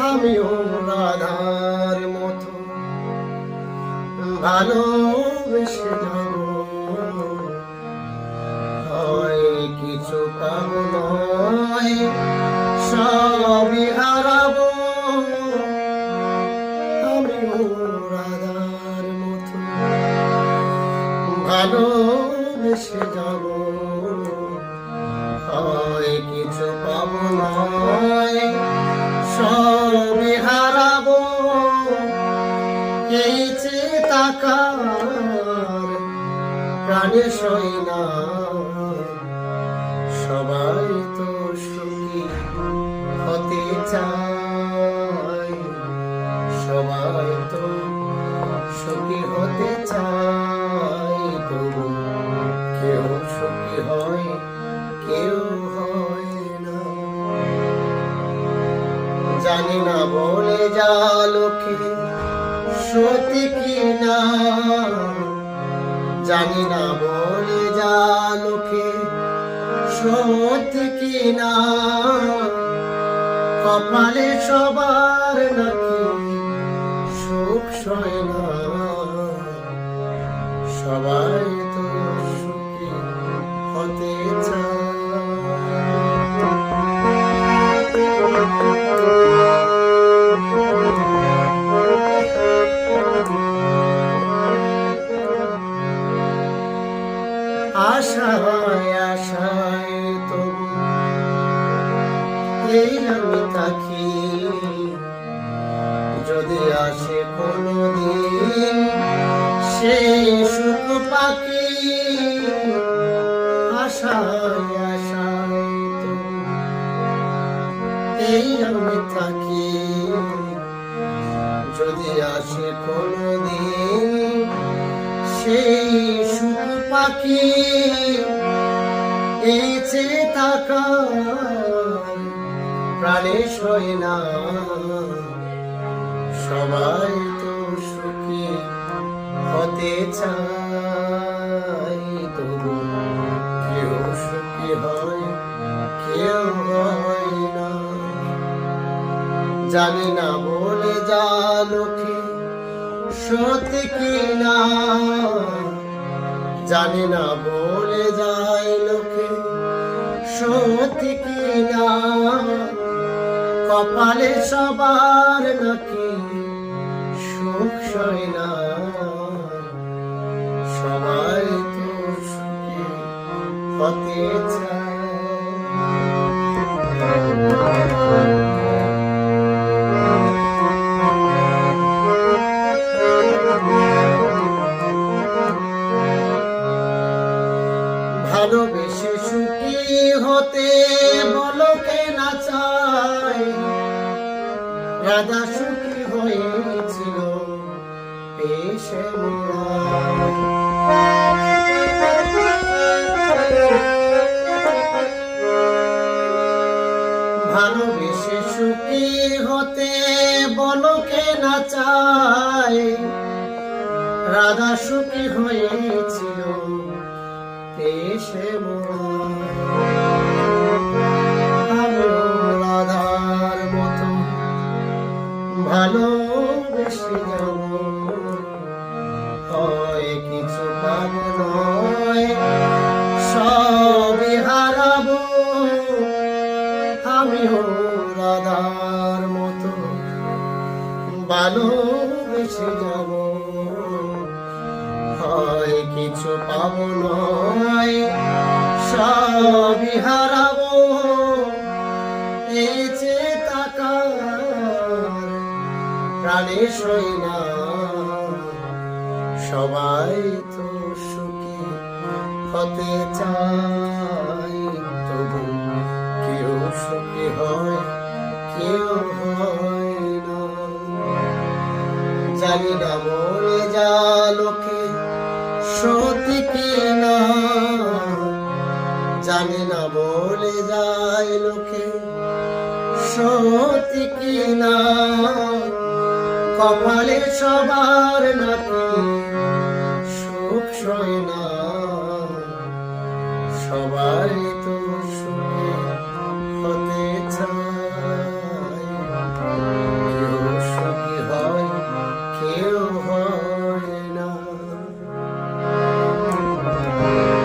আমিও রাধার মতো ভালোবেসে যাব, হয় কিছু পাবো নয় সবই হারাবো। আমিও রাধার মতো ভালোবেসে যাব, হয় কিছু পাবো নয় সবই হারাবো। এই যে তাকার প্রাণে সই না, সবাই তো সুখী হতে চায়, সবাই তো সুখী হতে চায়। তবু কেউ সুখী হয়, কেউ হয় না। জানি না বলে যা লোকে সত্যি কি না, জানি না বলে যা লোকে সত্যি কি না। কপালে সবার নাকি সুখ সয় না, সবাই তো সুখী হতে চায়। আশায় আশায় তবু এই আমি থাকি, যদি আসে কোনদিন সেই সুখ পাখি। আশায় আশায় তবু এই আমি থাকি, যদি আসে কোনদিন সেই সুখ পাখি। এই যে তাকার প্রাণে সয় না, সবাই তো সুখী হতে চায়। তবু কেউ সুখী হয়, কেউ হয় না। জানি না বলে যা লোকে সত্যি কি না, জানি না বলে যায় লোকে সত্যি কি না। কপালে সবার নাকি সুখ সয় না, সবাই তো সুখী হতে চায়। ভালোবেসে সুখী হতে বলো কে না চায়, রাধা সুখী হয়েছিল পেশে ভালোবেসে সুখী হতে বলো কে না চায়, রাধা সুখী হয়েছিল পেশে আমিও রাধার মতো ভালোবেসে যাব, হয় কিছু পাবো নয় সবই হারাবো। আমিও রাধার মতো ভালোবেসে যাব, হয় কিছু পাবো নয় সবই হারাবো। এই যে তাকার প্রাণে সই না, সবাই তো সুখী হতে চায়। তবু কেউ সুখী হয়, কেউ হয় না। জানি না বলে যা লোকে সত্যি কি না, জানি না বলে যায় লোকে সত্যি কি না। কপালে সবার নাকি